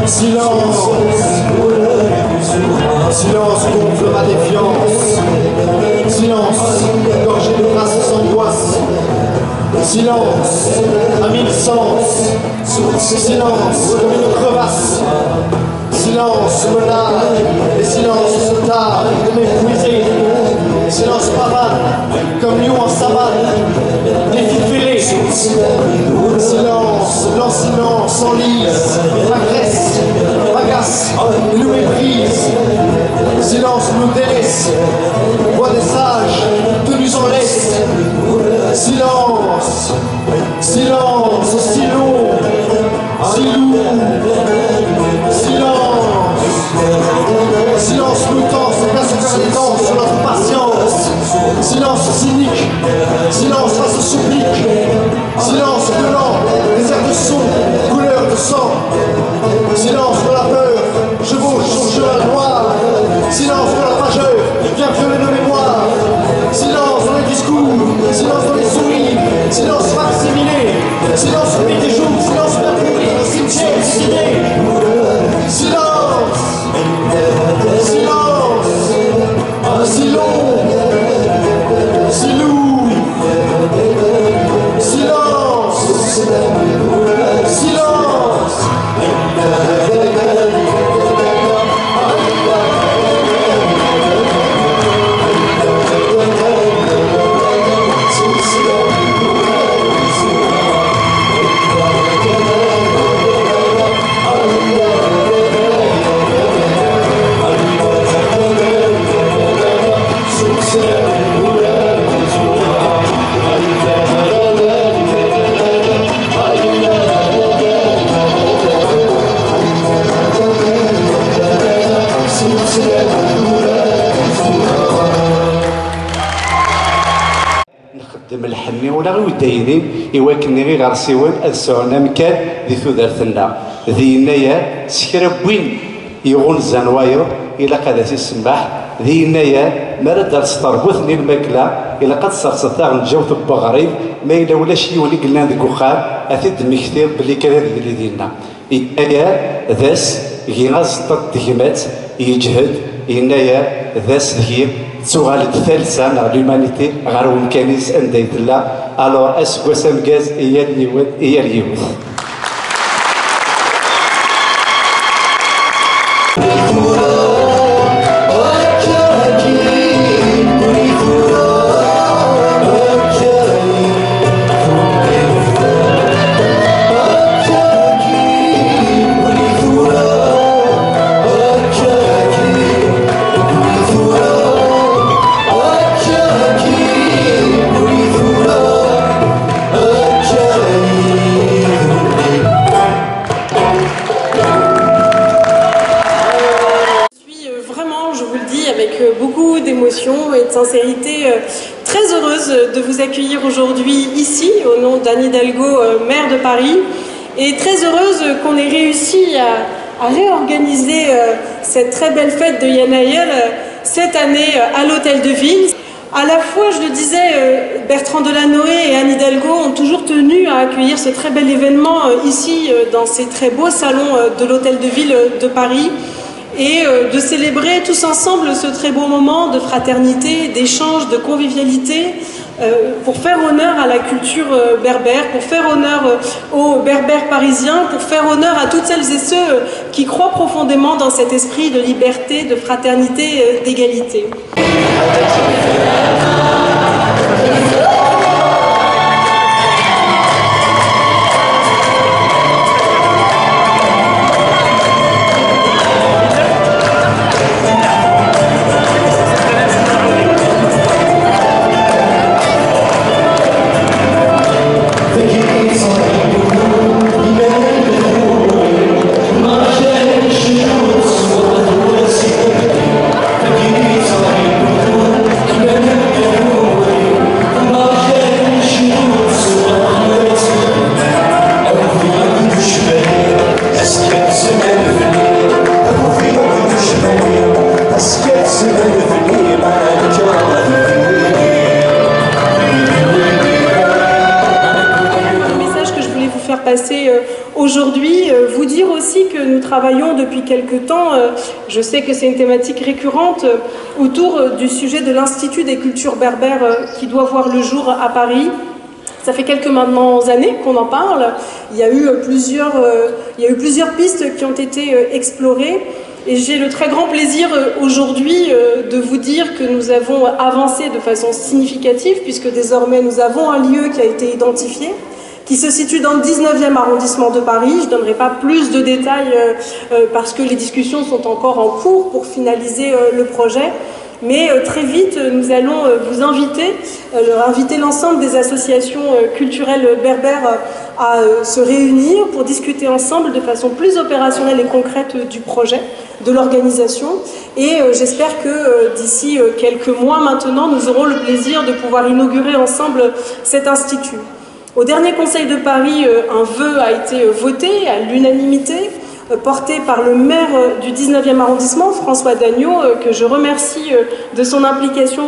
Silence, silence gonfle ma défiance. Silence, gorgé de grâce sans angoisse. Silence, à mille sens. Silence, comme une crevasse. Silence me lave, et silence se tarde de m'épuiser. Silence pavane, comme lion en savane, défi fêlé. Silence, blanc silence, enlise, m'agresse, m'agace, nous méprise. Silence nous délaisse, voix des sages, tenus en laisse. Silence, silence, si long, si lourd. Silence, silence nous tend, se place au cœur des dents sur notre patience. Silence cynique, silence face au supplique. Silence violent, désert de son, couleur de sang. Silence de la peur, chevauche son cheval noir. Silence de la rageur, vient violer nos mémoires. Silence dans les discours, silence dans les sourires. Silence facsimilé, silence au pied des jours. Silence bien pourri, au cimetière des idées. Silence, silence, si long, si lourd. Silence, silence. الحني ولا غير ودايني إواكني غير غارسيوان أدسونا مكان ذي ثودرتنا ذي نايا سكربوين يغون زانواير إلا قد السماح ذي نايا مرد الستربوثني الماكلة إلا قد صرصتها غنجاوث بغريب ما إلا ولا شي ولي قلنا ذيك وخام أثيد مكثير بلي كذا اللي دينا إنايا ذاس غيغاز تدهمات يجهد إنايا ذاس هي تسوغال الثالثة نغ لومانيتي غير ومكانيس أندايت الله ألور أسكواس أمكاز إيا اليوث إيا اليوث beaucoup d'émotion et de sincérité, très heureuse de vous accueillir aujourd'hui ici au nom d'Anne Hidalgo, maire de Paris, et très heureuse qu'on ait réussi à réorganiser cette très belle fête de Yanaïel cette année à l'Hôtel de Ville. À la fois, je le disais, Bertrand Delanoë et Anne Hidalgo ont toujours tenu à accueillir ce très bel événement ici dans ces très beaux salons de l'Hôtel de Ville de Paris, et de célébrer tous ensemble ce très beau moment de fraternité, d'échange, de convivialité, pour faire honneur à la culture berbère, pour faire honneur aux berbères parisiens, pour faire honneur à toutes celles et ceux qui croient profondément dans cet esprit de liberté, de fraternité, d'égalité. vous dire aussi que nous travaillons depuis quelque temps, je sais que c'est une thématique récurrente, autour du sujet de l'Institut des cultures berbères qui doit voir le jour à Paris. Ça fait quelques maintenant années qu'on en parle. Il y a eu plusieurs pistes qui ont été explorées. Et j'ai le très grand plaisir aujourd'hui de vous dire que nous avons avancé de façon significative, puisque désormais nous avons un lieu qui a été identifié, qui se situe dans le 19e arrondissement de Paris. Je ne donnerai pas plus de détails parce que les discussions sont encore en cours pour finaliser le projet. Mais très vite, nous allons vous inviter l'ensemble des associations culturelles berbères à se réunir pour discuter ensemble de façon plus opérationnelle et concrète du projet, de l'organisation. Et j'espère que d'ici quelques mois maintenant, nous aurons le plaisir de pouvoir inaugurer ensemble cet institut. Au dernier Conseil de Paris, un vœu a été voté à l'unanimité, porté par le maire du 19e arrondissement, François Dagneau, que je remercie de son implication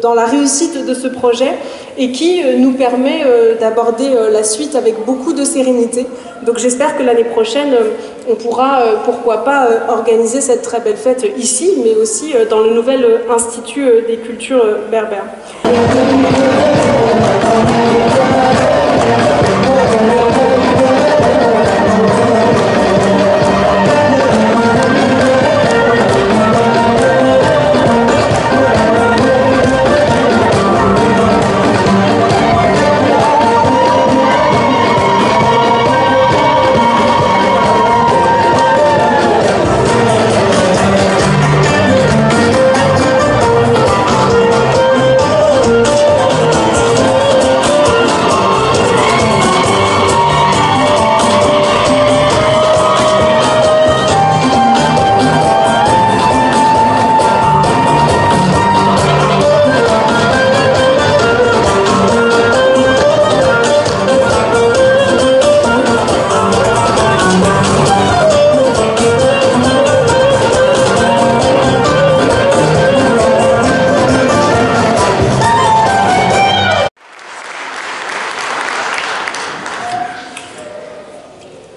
dans la réussite de ce projet et qui nous permet d'aborder la suite avec beaucoup de sérénité. Donc j'espère que l'année prochaine, on pourra, pourquoi pas, organiser cette très belle fête ici, mais aussi dans le nouvel Institut des cultures berbères.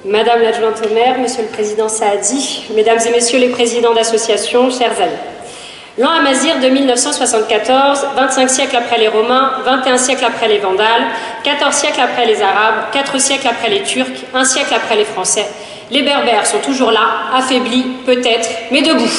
Madame l'adjointe au maire, Monsieur le Président Saadi, Mesdames et Messieurs les présidents d'associations, chers amis. L'an Amazigh de 1974, 25 siècles après les Romains, 21 siècles après les Vandales, 14 siècles après les Arabes, 4 siècles après les Turcs, 1 siècle après les Français, les Berbères sont toujours là, affaiblis, peut-être, mais debout.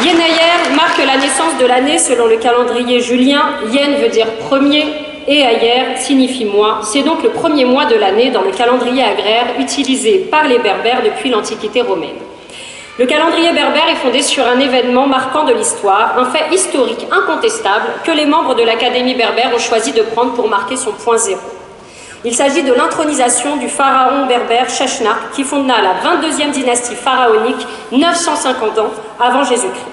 Yenayer marque la naissance de l'année selon le calendrier julien. Yen veut dire premier et Ayer signifie mois. C'est donc le premier mois de l'année dans le calendrier agraire utilisé par les Berbères depuis l'Antiquité romaine. Le calendrier berbère est fondé sur un événement marquant de l'histoire, un fait historique incontestable que les membres de l'Académie berbère ont choisi de prendre pour marquer son point zéro. Il s'agit de l'intronisation du pharaon berbère Sheshnak qui fonda la 22e dynastie pharaonique 950 ans avant Jésus-Christ.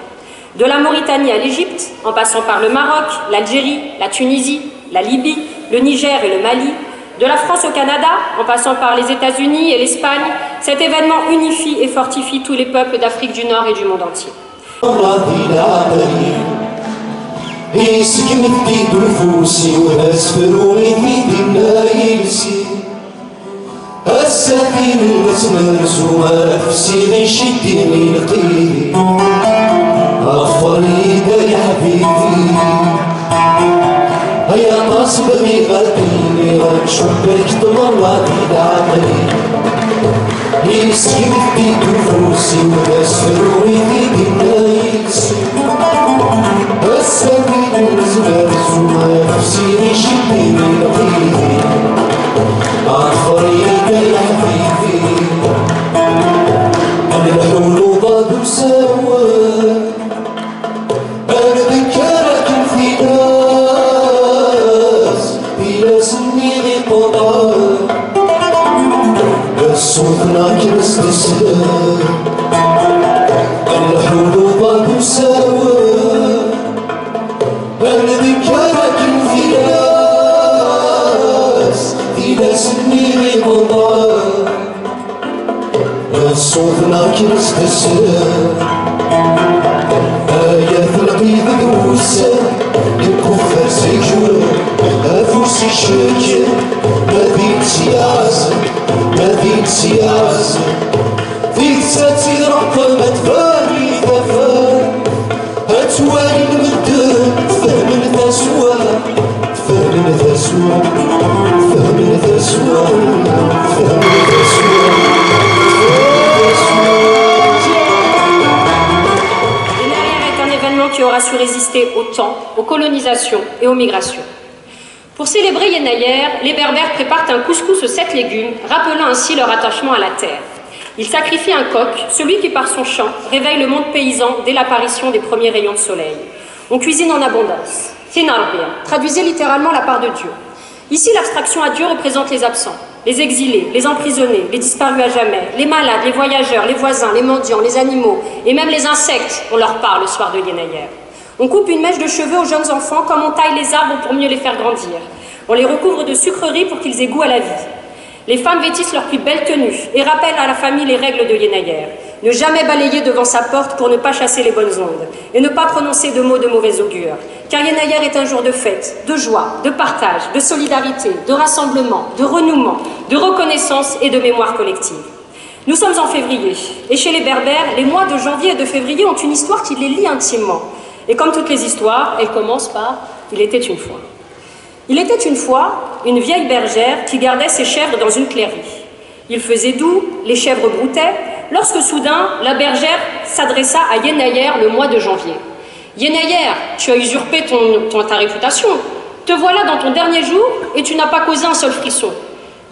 De la Mauritanie à l'Égypte, en passant par le Maroc, l'Algérie, la Tunisie, la Libye, le Niger et le Mali, de la France au Canada, en passant par les États-Unis et l'Espagne, cet événement unifie et fortifie tous les peuples d'Afrique du Nord et du monde entier. يسكن في نفوسي واسفروني في دنايلسي السفينة الاسم مرسومة في سيدي شديني لقيت أغفرني يا حبيبي هيا تصبغي غديني غنشبك تمرضي لعقلي يسكن في نفوسي واسفروني في دنايلسي السفينة مرسومة في سيدي شديني لقيت أغفرني يا حبيبي الحلول ضاد مساوى أنا ذكرك في ناس النيغي قضاء الصوت ناكر استسلام الحلول ضاد مساوى أنا ذكرك في ناس النيغي قضاء الصوت ناكر استسلام آيات القيد دوسة الكفار سيجور أفوسي الشكل ما ذي سياسة ذي تساتي رقم تفاني ثفان هتوالي نبدل فهم الثسوى فهم الثسوى فهم الثسوى فهم الثسوى. Qui aura su résister au temps, aux colonisations et aux migrations. Pour célébrer Yenayer, les Berbères préparent un couscous aux 7 légumes, rappelant ainsi leur attachement à la terre. Ils sacrifient un coq, celui qui par son chant réveille le monde paysan dès l'apparition des premiers rayons de soleil. On cuisine en abondance. Tinarbia, traduisez littéralement la part de Dieu. Ici, l'abstraction à Dieu représente les absents, les exilés, les emprisonnés, les disparus à jamais, les malades, les voyageurs, les voisins, les mendiants, les animaux et même les insectes, on leur parle le soir de Yenayer. On coupe une mèche de cheveux aux jeunes enfants comme on taille les arbres pour mieux les faire grandir. On les recouvre de sucreries pour qu'ils aient goût à la vie. Les femmes vêtissent leurs plus belles tenues et rappellent à la famille les règles de Yenayer. Ne jamais balayer devant sa porte pour ne pas chasser les bonnes ondes et ne pas prononcer de mots de mauvais augure. Car Yenayer est un jour de fête, de joie, de partage, de solidarité, de rassemblement, de renouement, de reconnaissance et de mémoire collective. Nous sommes en février et chez les Berbères, les mois de janvier et de février ont une histoire qui les lie intimement. Et comme toutes les histoires, elle commence par « Il était une fois ». Il était une fois une vieille bergère qui gardait ses chèvres dans une clairie. Il faisait doux, les chèvres broutaient, lorsque soudain, la bergère s'adressa à Yenayer le mois de janvier. « Yenayer, tu as usurpé ta réputation. Te voilà dans ton dernier jour et tu n'as pas causé un seul frisson. »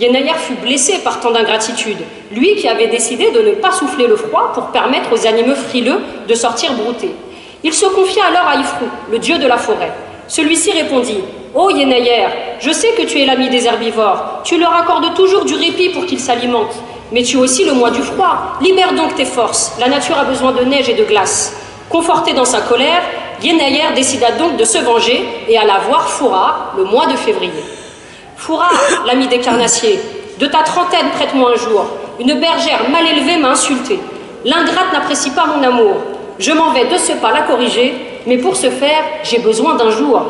Yenayer fut blessé par tant d'ingratitude, lui qui avait décidé de ne pas souffler le froid pour permettre aux animaux frileux de sortir brouter. Il se confia alors à Ifrou, le dieu de la forêt. Celui-ci répondit « Ô Yenayer, je sais que tu es l'ami des herbivores, tu leur accordes toujours du répit pour qu'ils s'alimentent, mais tu es aussi le mois du froid, libère donc tes forces, la nature a besoin de neige et de glace. » Conforté dans sa colère, Yenayer décida donc de se venger et alla voir Foura le mois de février. « Foura, l'ami des carnassiers, de ta trentaine prête-moi un jour, une bergère mal élevée m'a insulté. L'ingrate n'apprécie pas mon amour. Je m'en vais de ce pas la corriger, mais pour ce faire, j'ai besoin d'un jour. »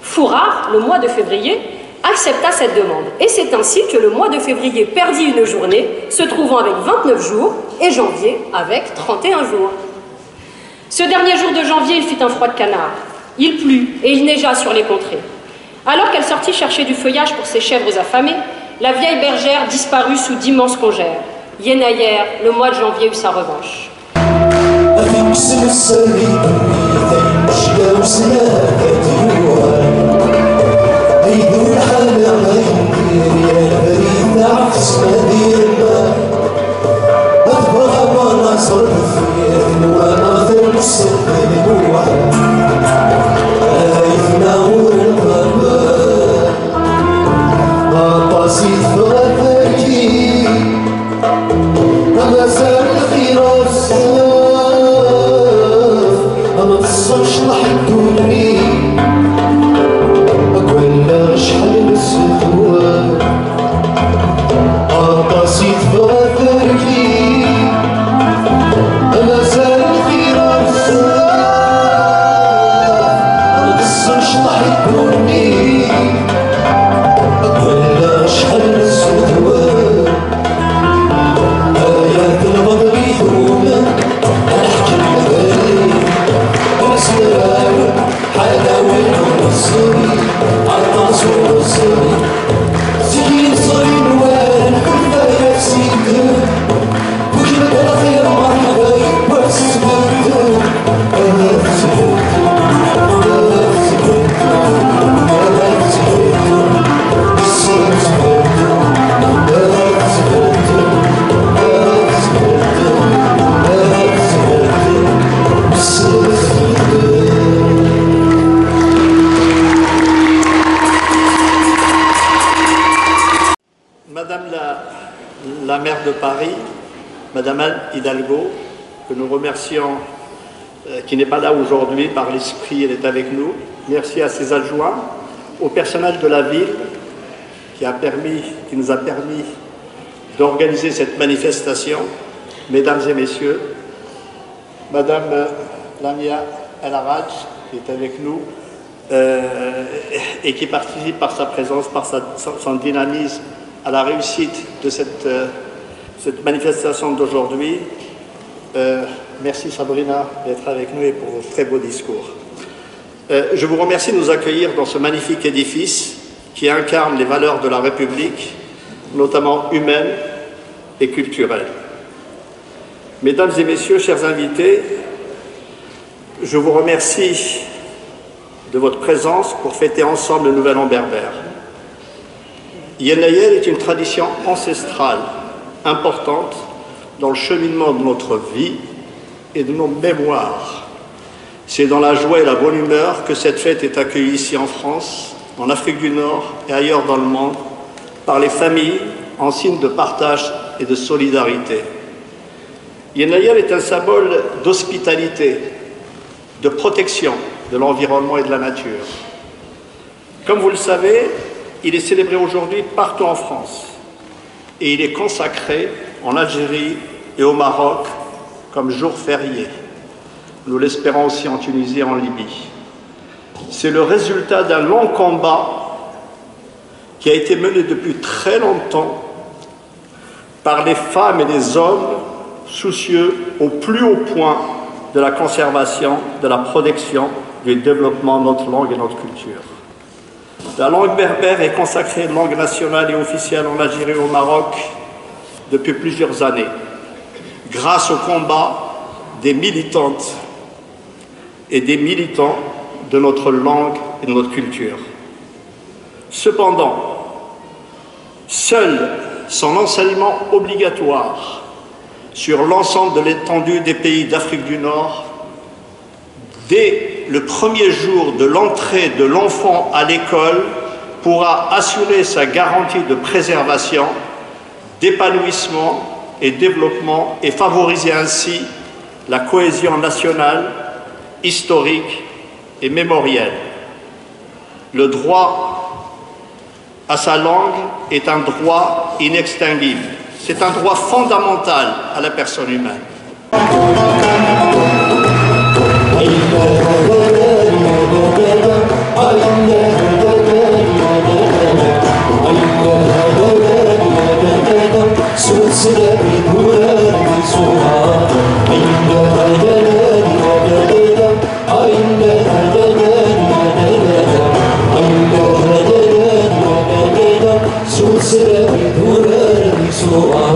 Foura, le mois de février, accepta cette demande. Et c'est ainsi que le mois de février perdit une journée, se trouvant avec 29 jours, et janvier avec 31 jours. Ce dernier jour de janvier, il fit un froid de canard. Il plut et il neigea sur les contrées. Alors qu'elle sortit chercher du feuillage pour ses chèvres affamées, la vieille bergère disparut sous d'immenses congères. Yenayer, le mois de janvier, eut sa revanche. La maire de Paris, Madame Anne Hidalgo, que nous remercions, qui n'est pas là aujourd'hui, par l'esprit, elle est avec nous. Merci à ses adjoints, au personnel de la ville qui nous a permis d'organiser cette manifestation. Mesdames et messieurs, Madame Lamia El Haraj, qui est avec nous, et qui participe par sa présence, par son dynamisme à la réussite de cette manifestation d'aujourd'hui. Merci Sabrina d'être avec nous et pour vos très beaux discours. Je vous remercie de nous accueillir dans ce magnifique édifice qui incarne les valeurs de la République, notamment humaines et culturelles. Mesdames et messieurs, chers invités, je vous remercie de votre présence pour fêter ensemble le Nouvel An berbère. Yen Ayel est une tradition ancestrale importante dans le cheminement de notre vie et de nos mémoires. C'est dans la joie et la bonne humeur que cette fête est accueillie ici en France, en Afrique du Nord et ailleurs dans le monde, par les familles en signe de partage et de solidarité. Yen Ayel est un symbole d'hospitalité, de protection de l'environnement et de la nature. Comme vous le savez, il est célébré aujourd'hui partout en France et il est consacré en Algérie et au Maroc comme jour férié. Nous l'espérons aussi en Tunisie et en Libye. C'est le résultat d'un long combat qui a été mené depuis très longtemps par les femmes et les hommes soucieux au plus haut point de la conservation, de la protection, du développement de notre langue et notre culture. La langue berbère est consacrée langue nationale et officielle en Algérie et au Maroc depuis plusieurs années, grâce au combat des militantes et des militants de notre langue et de notre culture. Cependant, seul son enseignement obligatoire sur l'ensemble de l'étendue des pays d'Afrique du Nord, dès le premier jour de l'entrée de l'enfant à l'école, pourra assurer sa garantie de préservation, d'épanouissement et développement et favoriser ainsi la cohésion nationale, historique et mémorielle. Le droit à sa langue est un droit inextinguible. C'est un droit fondamental à la personne humaine. So